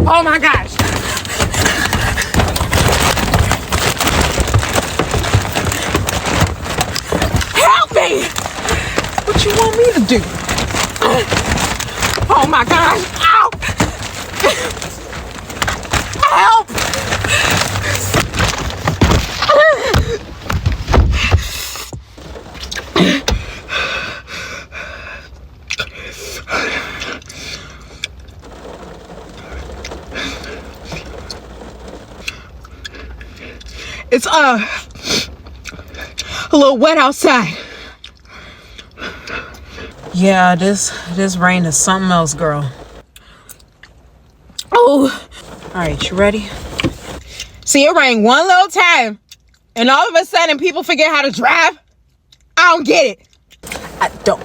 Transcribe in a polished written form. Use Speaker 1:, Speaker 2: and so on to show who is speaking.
Speaker 1: Oh my gosh. Help me! What you want me to do? Oh my gosh. Ow! Help! It's a little wet outside. Yeah, this rain is something else, girl. Oh, all right, you ready? See, it rained one little time, and all of a sudden people forget how to drive. I don't get it. I don't.